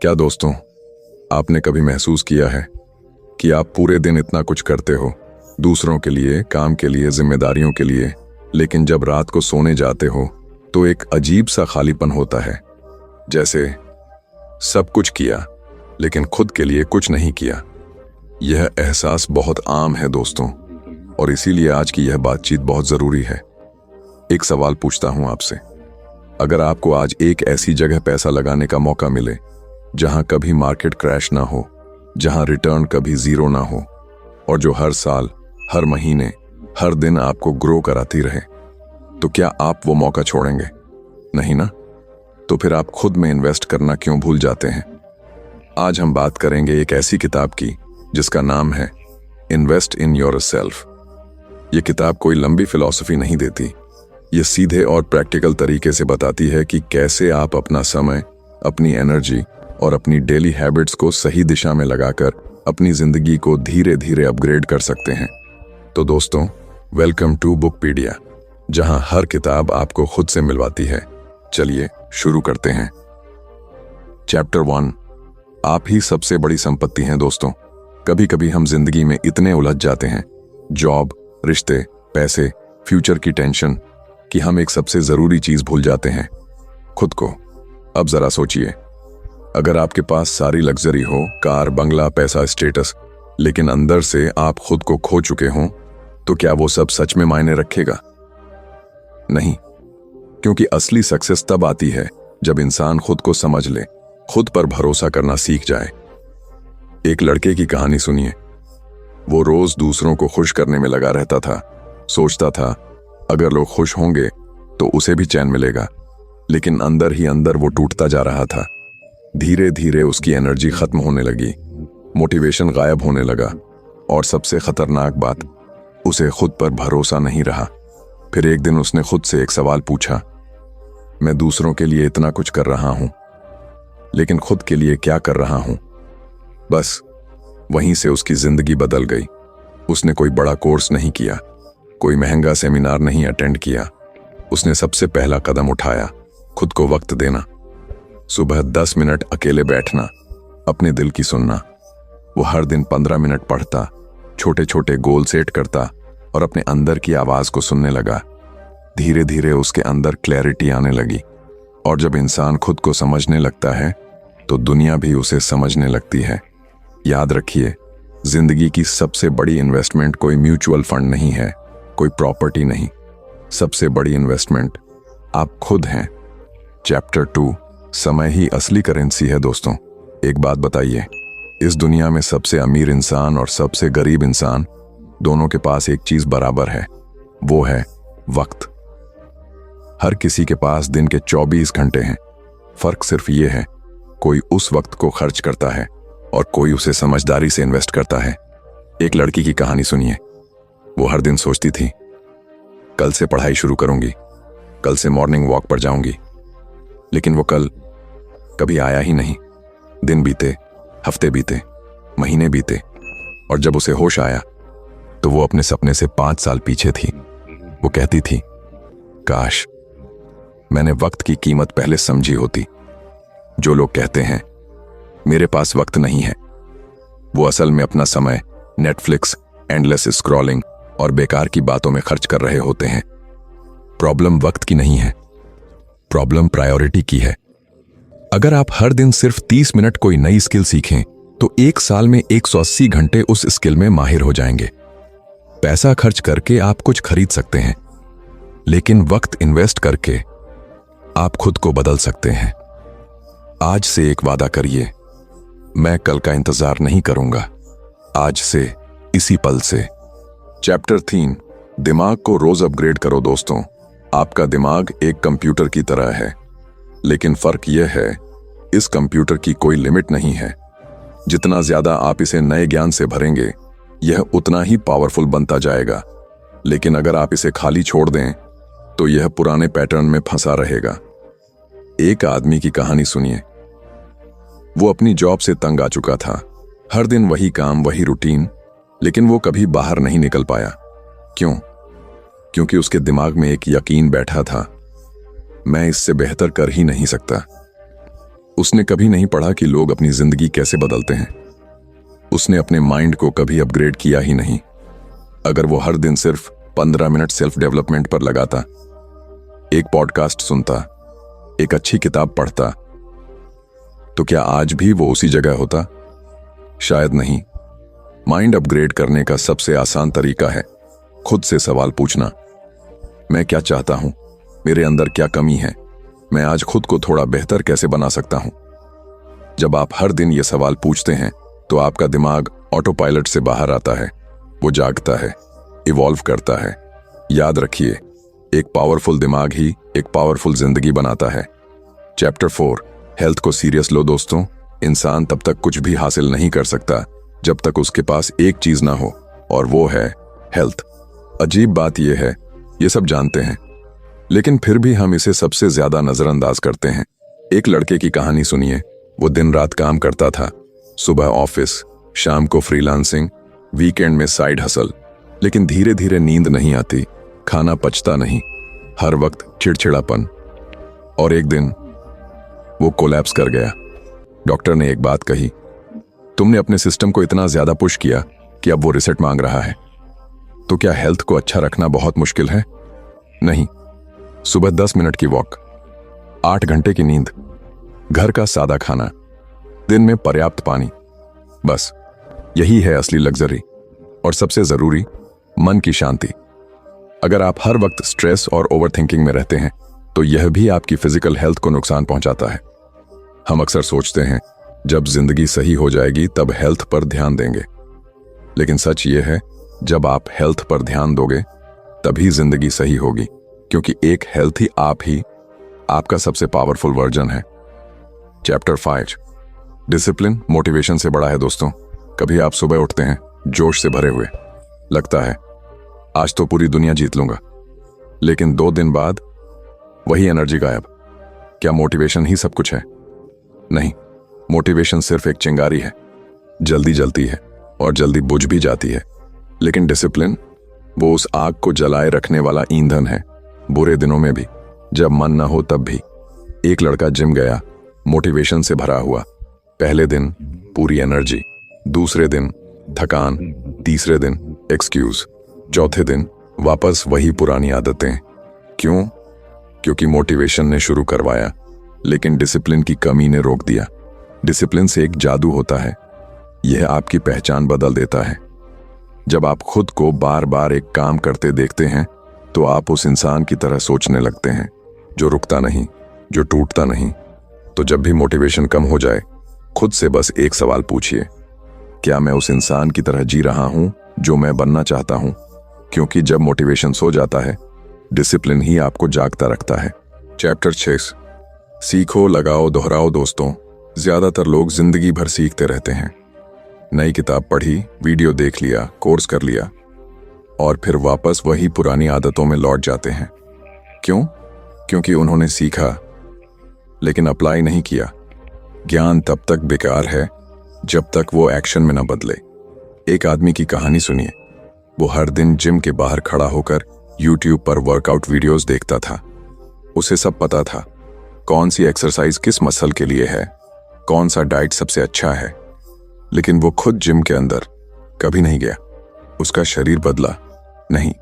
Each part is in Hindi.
क्या दोस्तों, आपने कभी महसूस किया है कि आप पूरे दिन इतना कुछ करते हो, दूसरों के लिए, काम के लिए, जिम्मेदारियों के लिए, लेकिन जब रात को सोने जाते हो तो एक अजीब सा खालीपन होता है। जैसे सब कुछ किया लेकिन खुद के लिए कुछ नहीं किया। यह एहसास बहुत आम है दोस्तों, और इसीलिए आज की यह बातचीत बहुत जरूरी है। एक सवाल पूछता हूं आपसे, अगर आपको आज एक ऐसी जगह पैसा लगाने का मौका मिले जहां कभी मार्केट क्रैश ना हो, जहां रिटर्न कभी जीरो ना हो, और जो हर साल, हर महीने, हर दिन आपको ग्रो कराती रहे, तो क्या आप वो मौका छोड़ेंगे? नहीं ना? तो फिर आप खुद में इन्वेस्ट करना क्यों भूल जाते हैं? आज हम बात करेंगे एक ऐसी किताब की जिसका नाम है इन्वेस्ट इन योरसेल्फ। ये किताब कोई लंबी फिलॉसफी नहीं देती, ये सीधे और प्रैक्टिकल तरीके से बताती है कि कैसे आप अपना समय, अपनी एनर्जी और अपनी डेली हैबिट्स को सही दिशा में लगाकर अपनी जिंदगी को धीरे धीरे अपग्रेड कर सकते हैं। तो दोस्तों, वेलकम टू बुकपीडिया, जहां हर किताब आपको खुद से मिलवाती है। चलिए शुरू करते हैं। चैप्टर 1, आप ही सबसे बड़ी संपत्ति हैं। दोस्तों, कभी कभी हम जिंदगी में इतने उलझ जाते हैं, जॉब, रिश्ते, पैसे, फ्यूचर की टेंशन, कि हम एक सबसे जरूरी चीज भूल जाते हैं, खुद को। अब जरा सोचिए, अगर आपके पास सारी लग्जरी हो, कार, बंगला, पैसा, स्टेटस, लेकिन अंदर से आप खुद को खो चुके हों, तो क्या वो सब सच में मायने रखेगा? नहीं, क्योंकि असली सक्सेस तब आती है जब इंसान खुद को समझ ले, खुद पर भरोसा करना सीख जाए। एक लड़के की कहानी सुनिए। वो रोज दूसरों को खुश करने में लगा रहता था, सोचता था अगर लोग खुश होंगे तो उसे भी चैन मिलेगा, लेकिन अंदर ही अंदर वो टूटता जा रहा था। धीरे धीरे उसकी एनर्जी खत्म होने लगी, मोटिवेशन गायब होने लगा, और सबसे खतरनाक बात, उसे खुद पर भरोसा नहीं रहा। फिर एक दिन उसने खुद से एक सवाल पूछा, मैं दूसरों के लिए इतना कुछ कर रहा हूं, लेकिन खुद के लिए क्या कर रहा हूं? बस वहीं से उसकी जिंदगी बदल गई। उसने कोई बड़ा कोर्स नहीं किया, कोई महंगा सेमिनार नहीं अटेंड किया। उसने सबसे पहला कदम उठाया, खुद को वक्त देना। सुबह 10 मिनट अकेले बैठना, अपने दिल की सुनना। वो हर दिन 15 मिनट पढ़ता, छोटे छोटे गोल सेट करता और अपने अंदर की आवाज को सुनने लगा। धीरे धीरे उसके अंदर क्लैरिटी आने लगी, और जब इंसान खुद को समझने लगता है तो दुनिया भी उसे समझने लगती है। याद रखिए, जिंदगी की सबसे बड़ी इन्वेस्टमेंट कोई म्यूचुअल फंड नहीं है, कोई प्रॉपर्टी नहीं। सबसे बड़ी इन्वेस्टमेंट आप खुद हैं। चैप्टर 2, समय ही असली करेंसी है। दोस्तों, एक बात बताइए, इस दुनिया में सबसे अमीर इंसान और सबसे गरीब इंसान दोनों के पास एक चीज बराबर है, वो है वक्त। हर किसी के पास दिन के 24 घंटे हैं। फर्क सिर्फ ये है, कोई उस वक्त को खर्च करता है और कोई उसे समझदारी से इन्वेस्ट करता है। एक लड़की की कहानी सुनिए। वो हर दिन सोचती थी, कल से पढ़ाई शुरू करूंगी, कल से मॉर्निंग वॉक पर जाऊंगी, लेकिन वो कल कभी आया ही नहीं। दिन बीते, हफ्ते बीते, महीने बीते, और जब उसे होश आया तो वो अपने सपने से 5 साल पीछे थी। वो कहती थी, काश मैंने वक्त की कीमत पहले समझी होती। जो लोग कहते हैं मेरे पास वक्त नहीं है, वो असल में अपना समय नेटफ्लिक्स, एंडलेस स्क्रॉलिंग और बेकार की बातों में खर्च कर रहे होते हैं। प्रॉब्लम वक्त की नहीं है, प्रॉब्लम प्रायोरिटी की है। अगर आप हर दिन सिर्फ 30 मिनट कोई नई स्किल सीखें तो एक साल में 180 घंटे उस स्किल में माहिर हो जाएंगे। पैसा खर्च करके आप कुछ खरीद सकते हैं, लेकिन वक्त इन्वेस्ट करके आप खुद को बदल सकते हैं। आज से एक वादा करिए, मैं कल का इंतजार नहीं करूंगा, आज से, इसी पल से। चैप्टर 3, दिमाग को रोज अपग्रेड करो। दोस्तों, आपका दिमाग एक कंप्यूटर की तरह है, लेकिन फर्क यह है, इस कंप्यूटर की कोई लिमिट नहीं है। जितना ज्यादा आप इसे नए ज्ञान से भरेंगे, यह उतना ही पावरफुल बनता जाएगा। लेकिन अगर आप इसे खाली छोड़ दें तो यह पुराने पैटर्न में फंसा रहेगा। एक आदमी की कहानी सुनिए। वो अपनी जॉब से तंग आ चुका था। हर दिन वही काम, वही रूटीन, लेकिन वो कभी बाहर नहीं निकल पाया। क्यों? क्योंकि उसके दिमाग में एक यकीन बैठा था, मैं इससे बेहतर कर ही नहीं सकता। उसने कभी नहीं पढ़ा कि लोग अपनी जिंदगी कैसे बदलते हैं। उसने अपने माइंड को कभी अपग्रेड किया ही नहीं। अगर वो हर दिन सिर्फ 15 मिनट सेल्फ डेवलपमेंट पर लगाता, एक पॉडकास्ट सुनता, एक अच्छी किताब पढ़ता, तो क्या आज भी वो उसी जगह होता? शायद नहीं। माइंड अपग्रेड करने का सबसे आसान तरीका है खुद से सवाल पूछना। मैं क्या चाहता हूं? मेरे अंदर क्या कमी है? मैं आज खुद को थोड़ा बेहतर कैसे बना सकता हूं? जब आप हर दिन ये सवाल पूछते हैं तो आपका दिमाग ऑटो पायलट से बाहर आता है। वो जागता है, इवॉल्व करता है। याद रखिए, एक पावरफुल दिमाग ही एक पावरफुल जिंदगी बनाता है। चैप्टर 4, हेल्थ को सीरियस लो दोस्तों। इंसान तब तक कुछ भी हासिल नहीं कर सकता जब तक उसके पास एक चीज ना हो, और वो है हेल्थ। अजीब बात यह है, ये सब जानते हैं, लेकिन फिर भी हम इसे सबसे ज्यादा नजरअंदाज करते हैं। एक लड़के की कहानी सुनिए। वो दिन रात काम करता था, सुबह ऑफिस, शाम को फ्रीलांसिंग, वीकेंड में साइड हसल, लेकिन धीरे धीरे नींद नहीं आती, खाना पचता नहीं, हर वक्त चिड़चिड़ापन। और एक दिन वो कोलैप्स कर गया। डॉक्टर ने एक बात कही, तुमने अपने सिस्टम को इतना ज्यादा पुश किया कि अब वो रिसेट मांग रहा है। तो क्या हेल्थ को अच्छा रखना बहुत मुश्किल है? नहीं। सुबह 10 मिनट की वॉक, 8 घंटे की नींद, घर का सादा खाना, दिन में पर्याप्त पानी, बस यही है असली लग्जरी। और सबसे जरूरी, मन की शांति। अगर आप हर वक्त स्ट्रेस और ओवरथिंकिंग में रहते हैं तो यह भी आपकी फिजिकल हेल्थ को नुकसान पहुंचाता है। हम अक्सर सोचते हैं जब जिंदगी सही हो जाएगी तब हेल्थ पर ध्यान देंगे, लेकिन सच ये है, जब आप हेल्थ पर ध्यान दोगे तभी जिंदगी सही होगी, क्योंकि एक हेल्थी आप ही आपका सबसे पावरफुल वर्जन है। चैप्टर 5, डिसिप्लिन मोटिवेशन से बड़ा है दोस्तों। कभी आप सुबह उठते हैं जोश से भरे हुए, लगता है आज तो पूरी दुनिया जीत लूंगा, लेकिन 2 दिन बाद वही एनर्जी गायब। क्या मोटिवेशन ही सब कुछ है? नहीं, मोटिवेशन सिर्फ एक चिंगारी है, जल्दी जलती है और जल्दी बुझ भी जाती है। लेकिन डिसिप्लिन, वो उस आग को जलाए रखने वाला ईंधन है, बुरे दिनों में भी, जब मन ना हो तब भी। एक लड़का जिम गया, मोटिवेशन से भरा हुआ। पहले दिन पूरी एनर्जी, दूसरे दिन थकान, तीसरे दिन एक्सक्यूज, चौथे दिन वापस वही पुरानी आदतें। क्यों? क्योंकि मोटिवेशन ने शुरू करवाया, लेकिन डिसिप्लिन की कमी ने रोक दिया। डिसिप्लिन से एक जादू होता है, यह आपकी पहचान बदल देता है। जब आप खुद को बार बार एक काम करते देखते हैं तो आप उस इंसान की तरह सोचने लगते हैं, जो रुकता नहीं, जो टूटता नहीं। तो जब भी मोटिवेशन कम हो जाए, खुद से बस एक सवाल पूछिए, क्या मैं उस इंसान की तरह जी रहा हूं जो मैं बनना चाहता हूं? क्योंकि जब मोटिवेशन सो जाता है, डिसिप्लिन ही आपको जागता रखता है। चैप्टर 6, सीखो, लगाओ, दोहराओ दोस्तों। ज्यादातर लोग जिंदगी भर सीखते रहते हैं। नई किताब पढ़ी, वीडियो देख लिया, कोर्स कर लिया, और फिर वापस वही पुरानी आदतों में लौट जाते हैं। क्यों? क्योंकि उन्होंने सीखा लेकिन अप्लाई नहीं किया। ज्ञान तब तक बेकार है जब तक वो एक्शन में न बदले। एक आदमी की कहानी सुनिए। वो हर दिन जिम के बाहर खड़ा होकर यूट्यूब पर वर्कआउट वीडियोस देखता था। उसे सब पता था, कौन सी एक्सरसाइज किस मसल के लिए है, कौन सा डाइट सबसे अच्छा है, लेकिन वो खुद जिम के अंदर कभी नहीं गया। उसका शरीर बदला नहीं,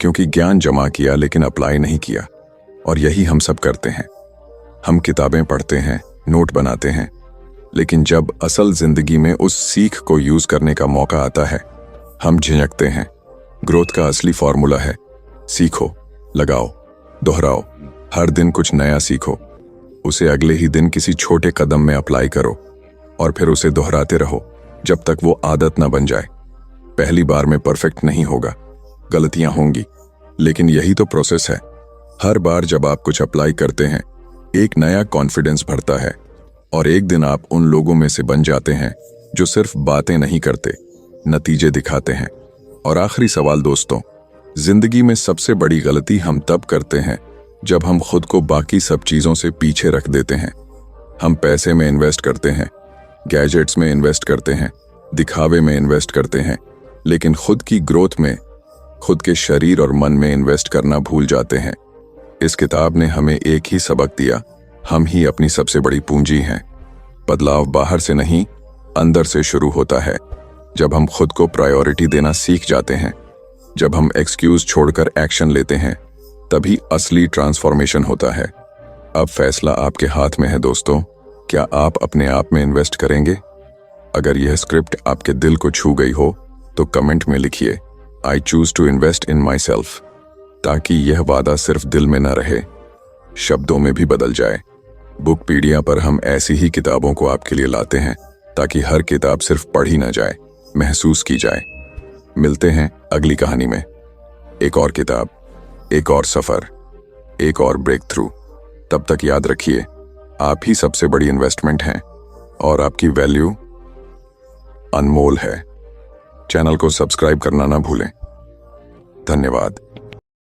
क्योंकि ज्ञान जमा किया लेकिन अप्लाई नहीं किया। और यही हम सब करते हैं। हम किताबें पढ़ते हैं, नोट बनाते हैं, लेकिन जब असल जिंदगी में उस सीख को यूज करने का मौका आता है, हम झिझकते हैं। ग्रोथ का असली फॉर्मूला है, सीखो, लगाओ, दोहराओ। हर दिन कुछ नया सीखो, उसे अगले ही दिन किसी छोटे कदम में अप्लाई करो, और फिर उसे दोहराते रहो जब तक वो आदत ना बन जाए। पहली बार में परफेक्ट नहीं होगा, गलतियां होंगी, लेकिन यही तो प्रोसेस है। हर बार जब आप कुछ अप्लाई करते हैं, एक नया कॉन्फिडेंस भरता है, और एक दिन आप उन लोगों में से बन जाते हैं जो सिर्फ बातें नहीं करते, नतीजे दिखाते हैं। और आखिरी सवाल दोस्तों, जिंदगी में सबसे बड़ी गलती हम तब करते हैं जब हम खुद को बाकी सब चीजों से पीछे रख देते हैं। हम पैसे में इन्वेस्ट करते हैं, गैजेट्स में इन्वेस्ट करते हैं, दिखावे में इन्वेस्ट करते हैं, लेकिन खुद की ग्रोथ में, खुद के शरीर और मन में इन्वेस्ट करना भूल जाते हैं। इस किताब ने हमें एक ही सबक दिया, हम ही अपनी सबसे बड़ी पूंजी हैं। बदलाव बाहर से नहीं, अंदर से शुरू होता है। जब हम खुद को प्रायोरिटी देना सीख जाते हैं, जब हम एक्सक्यूज छोड़कर एक्शन लेते हैं, तभी असली ट्रांसफॉर्मेशन होता है। अब फैसला आपके हाथ में है दोस्तों। क्या आप अपने आप में इन्वेस्ट करेंगे? अगर यह स्क्रिप्ट आपके दिल को छू गई हो तो कमेंट में लिखिए, I choose to invest in myself, ताकि यह वादा सिर्फ दिल में न रहे, शब्दों में भी बदल जाए। बुकपीडिया पर हम ऐसी ही किताबों को आपके लिए लाते हैं, ताकि हर किताब सिर्फ पढ़ी ना जाए, महसूस की जाए। मिलते हैं अगली कहानी में। एक और किताब, एक और सफर, एक और ब्रेक थ्रू। तब तक याद रखिए, आप ही सबसे बड़ी इन्वेस्टमेंट हैं और आपकी वैल्यू अनमोल है। चैनल को सब्सक्राइब करना ना भूलें। धन्यवाद।